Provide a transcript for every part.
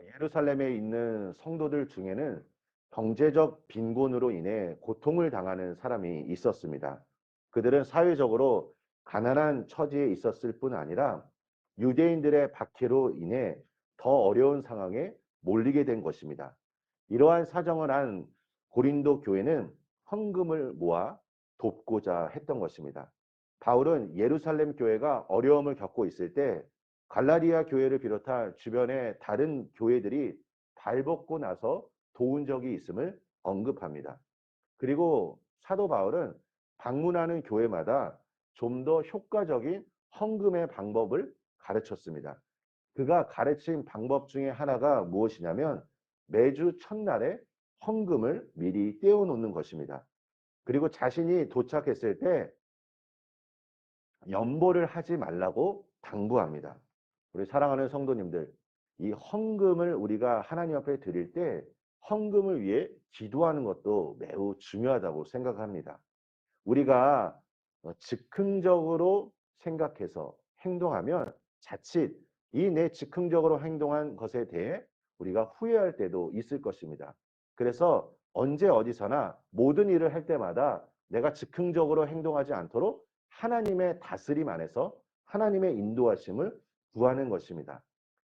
예루살렘에 있는 성도들 중에는 경제적 빈곤으로 인해 고통을 당하는 사람이 있었습니다. 그들은 사회적으로 가난한 처지에 있었을 뿐 아니라 유대인들의 박해로 인해 더 어려운 상황에 몰리게 된 것입니다. 이러한 사정을 한 고린도 교회는 헌금을 모아 돕고자 했던 것입니다. 바울은 예루살렘 교회가 어려움을 겪고 있을 때 갈라디아 교회를 비롯한 주변의 다른 교회들이 발벗고 나서 도운 적이 있음을 언급합니다. 그리고 사도 바울은 방문하는 교회마다 좀 더 효과적인 헌금의 방법을 가르쳤습니다. 그가 가르친 방법 중에 하나가 무엇이냐면 매주 첫날에 헌금을 미리 떼어놓는 것입니다. 그리고 자신이 도착했을 때 연보를 하지 말라고 당부합니다. 우리 사랑하는 성도님들, 이 헌금을 우리가 하나님 앞에 드릴 때 헌금을 위해 기도하는 것도 매우 중요하다고 생각합니다. 우리가 즉흥적으로 생각해서 행동하면 자칫 이 내 즉흥적으로 행동한 것에 대해 우리가 후회할 때도 있을 것입니다. 그래서 언제 어디서나 모든 일을 할 때마다 내가 즉흥적으로 행동하지 않도록 하나님의 다스림 안에서 하나님의 인도하심을 구하는 것입니다.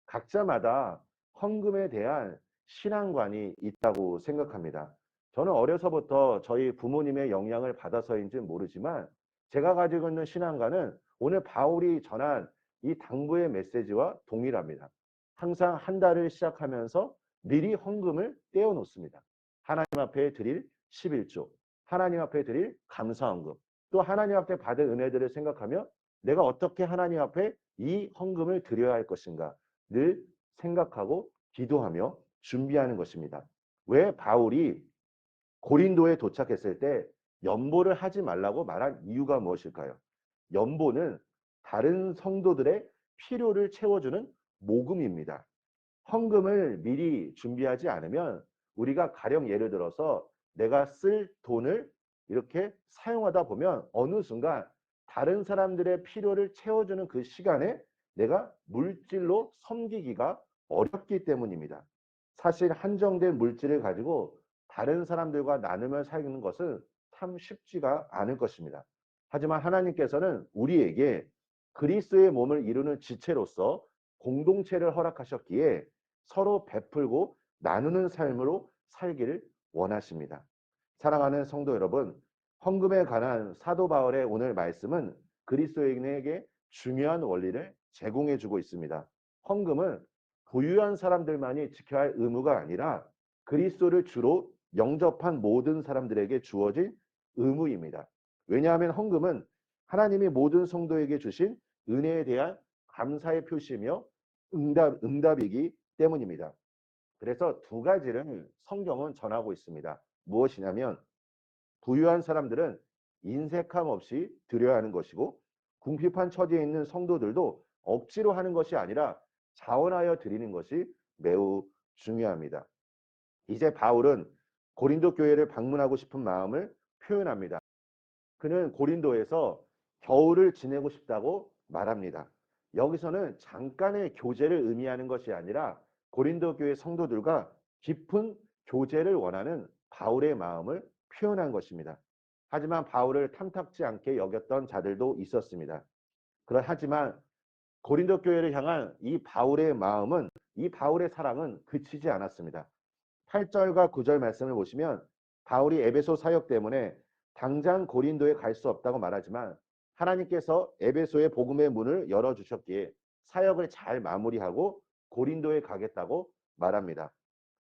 각자마다 헌금에 대한 신앙관이 있다고 생각합니다. 저는 어려서부터 저희 부모님의 영향을 받아서인지 모르지만 제가 가지고 있는 신앙관은 오늘 바울이 전한 이 당부의 메시지와 동일합니다. 항상 한 달을 시작하면서 미리 헌금을 떼어 놓습니다. 하나님 앞에 드릴 11조, 하나님 앞에 드릴 감사헌금, 또 하나님 앞에 받을 은혜들을 생각하며 내가 어떻게 하나님 앞에 이 헌금을 드려야 할 것인가 늘 생각하고 기도하며 준비하는 것입니다. 왜 바울이 고린도에 도착했을 때 연보를 하지 말라고 말한 이유가 무엇일까요? 연보는 다른 성도들의 필요를 채워주는 모금입니다. 헌금을 미리 준비하지 않으면 우리가 가령 예를 들어서 내가 쓸 돈을 이렇게 사용하다 보면 어느 순간 다른 사람들의 필요를 채워주는 그 시간에 내가 물질로 섬기기가 어렵기 때문입니다. 사실 한정된 물질을 가지고 다른 사람들과 나누며 살는 것은 참 쉽지가 않을 것입니다. 하지만 하나님께서는 우리에게 그리스도의 몸을 이루는 지체로서 공동체를 허락하셨기에 서로 베풀고 나누는 삶으로 살기를 원하십니다. 사랑하는 성도 여러분, 헌금에 관한 사도 바울의 오늘 말씀은 그리스도인에게 중요한 원리를 제공해 주고 있습니다. 헌금은 부유한 사람들만이 지켜야 할 의무가 아니라 그리스도를 주로 영접한 모든 사람들에게 주어진 의무입니다. 왜냐하면 헌금은 하나님이 모든 성도에게 주신 은혜에 대한 감사의 표시며 응답이기 때문입니다. 그래서 두 가지를 성경은 전하고 있습니다. 무엇이냐면 부유한 사람들은 인색함 없이 드려야 하는 것이고 궁핍한 처지에 있는 성도들도 억지로 하는 것이 아니라 자원하여 드리는 것이 매우 중요합니다. 이제 바울은 고린도 교회를 방문하고 싶은 마음을 표현합니다. 그는 고린도에서 겨울을 지내고 싶다고 말합니다. 여기서는 잠깐의 교제를 의미하는 것이 아니라 고린도 교회 성도들과 깊은 교제를 원하는 바울의 마음을 표현한 것입니다. 하지만 바울을 탐탁지 않게 여겼던 자들도 있었습니다. 하지만 고린도 교회를 향한 이 바울의 마음은, 이 바울의 사랑은 그치지 않았습니다. 8절과 9절 말씀을 보시면 바울이 에베소 사역 때문에 당장 고린도에 갈 수 없다고 말하지만 하나님께서 에베소의 복음의 문을 열어주셨기에 사역을 잘 마무리하고 고린도에 가겠다고 말합니다.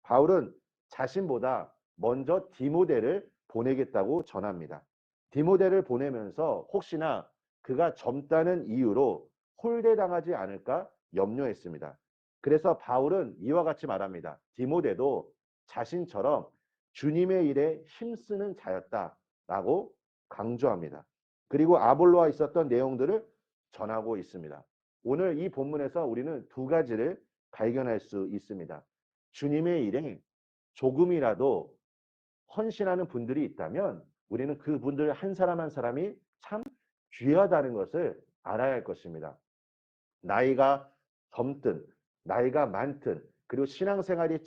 바울은 자신보다 먼저 디모데를 보내겠다고 전합니다. 디모데를 보내면서 혹시나 그가 젊다는 이유로 홀대당하지 않을까 염려했습니다. 그래서 바울은 이와 같이 말합니다. 디모데도 자신처럼 주님의 일에 힘쓰는 자였다라고 강조합니다. 그리고 아볼로와 있었던 내용들을 전하고 있습니다. 오늘 이 본문에서 우리는 두 가지를 발견할 수 있습니다. 주님의 일에 조금이라도 헌신하는 분들이 있다면 우리는 그분들 한 사람 한 사람이 참 귀하다는 것을 알아야 할 것입니다. 나이가 젊든 나이가 많든 그리고 신앙생활이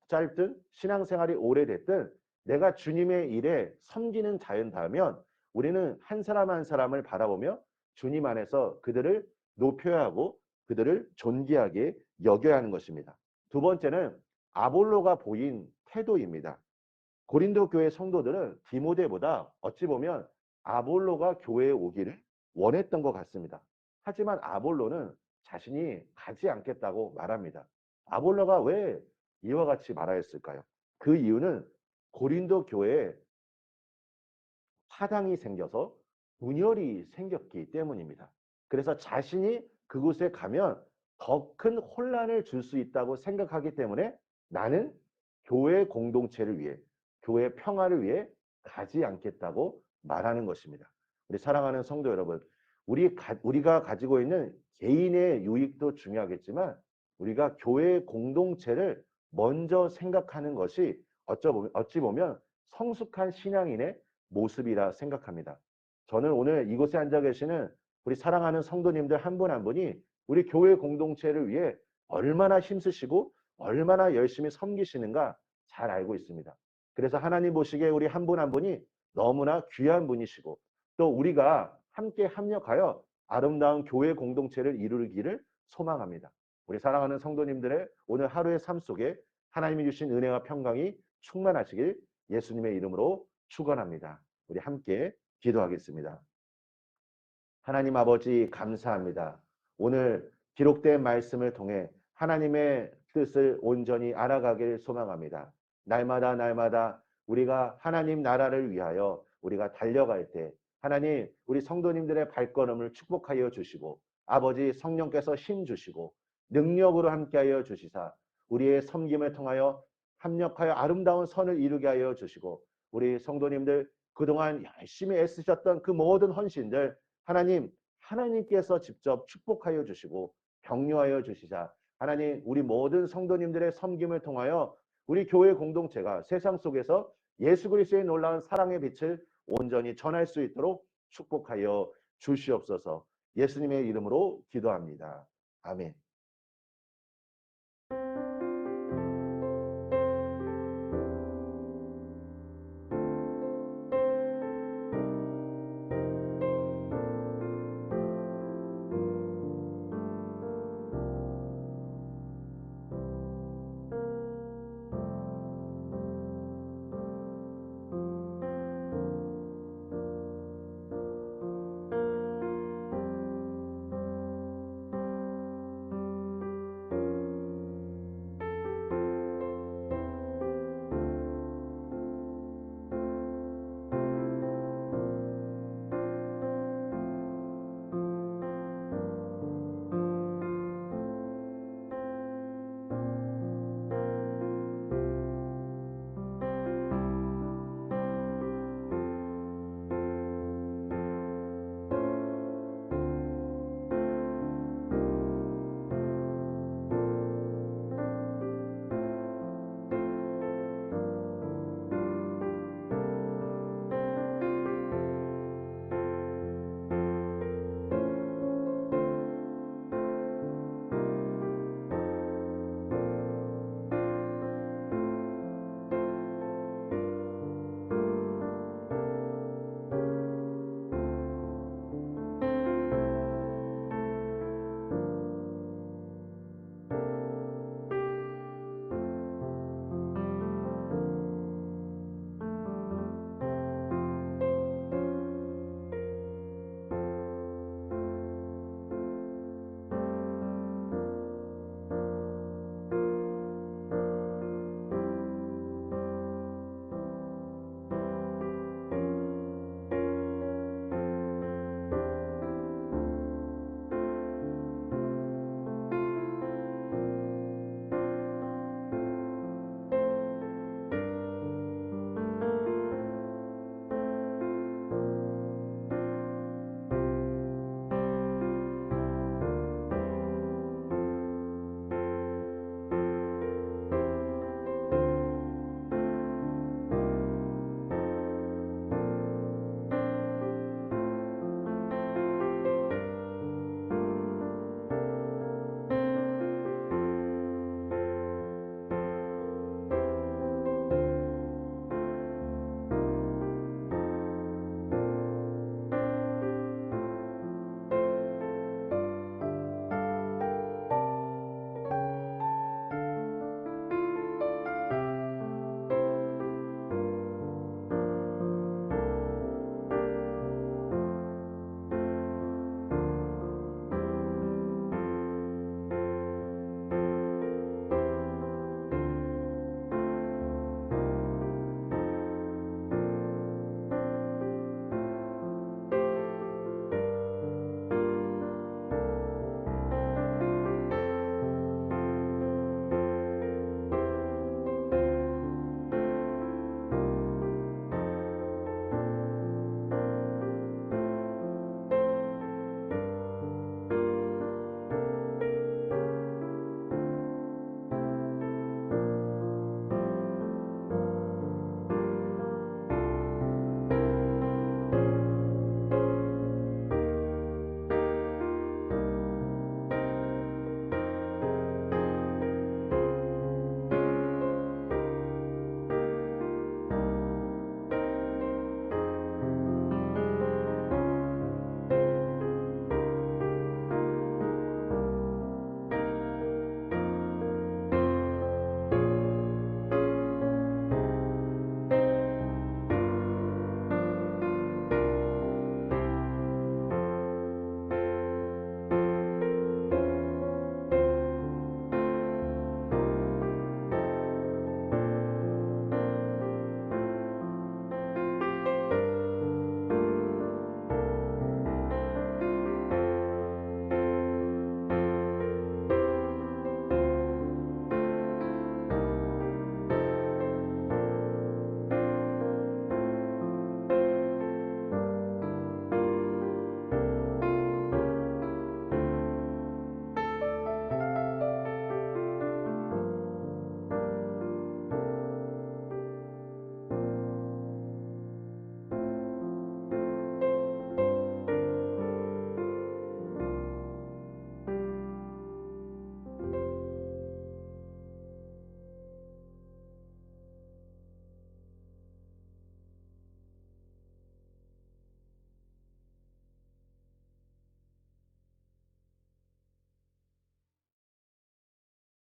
짧든 신앙생활이 오래됐든 내가 주님의 일에 섬기는 자연다면 우리는 한 사람 한 사람을 바라보며 주님 안에서 그들을 높여야 하고 그들을 존귀하게 여겨야 하는 것입니다. 두 번째는 아볼로가 보인 태도입니다. 고린도 교회 성도들은 디모데보다 어찌 보면 아볼로가 교회에 오기를 원했던 것 같습니다. 하지만 아볼로는 자신이 가지 않겠다고 말합니다. 아볼로가 왜 이와 같이 말하였을까요? 그 이유는 고린도 교회에 파당이 생겨서 분열이 생겼기 때문입니다. 그래서 자신이 그곳에 가면 더 큰 혼란을 줄 수 있다고 생각하기 때문에 나는 교회 공동체를 위해, 교회 평화를 위해 가지 않겠다고 말하는 것입니다. 우리 사랑하는 성도 여러분, 우리가 가지고 있는 개인의 유익도 중요하겠지만 우리가 교회 공동체를 먼저 생각하는 것이 어찌 보면 성숙한 신앙인의 모습이라 생각합니다. 저는 오늘 이곳에 앉아 계시는 우리 사랑하는 성도님들 한 분 한 분이 우리 교회 공동체를 위해 얼마나 힘쓰시고 얼마나 열심히 섬기시는가 잘 알고 있습니다. 그래서 하나님 보시기에 우리 한 분 한 분이 너무나 귀한 분이시고 또 우리가 함께 합력하여 아름다운 교회 공동체를 이루기를 소망합니다. 우리 사랑하는 성도님들의 오늘 하루의 삶 속에 하나님이 주신 은혜와 평강이 충만하시길 예수님의 이름으로 축원합니다. 우리 함께 기도하겠습니다. 하나님 아버지 감사합니다. 오늘 기록된 말씀을 통해 하나님의 뜻을 온전히 알아가길 소망합니다. 날마다 우리가 하나님 나라를 위하여 우리가 달려갈 때 하나님 우리 성도님들의 발걸음을 축복하여 주시고 아버지 성령께서 힘 주시고 능력으로 함께하여 주시사 우리의 섬김을 통하여 합력하여 아름다운 선을 이루게 하여 주시고 우리 성도님들 그동안 열심히 애쓰셨던 그 모든 헌신들 하나님께서 직접 축복하여 주시고 격려하여 주시자 하나님 우리 모든 성도님들의 섬김을 통하여 우리 교회 공동체가 세상 속에서 예수 그리스도의 놀라운 사랑의 빛을 온전히 전할 수 있도록 축복하여 주시옵소서. 예수님의 이름으로 기도합니다. 아멘.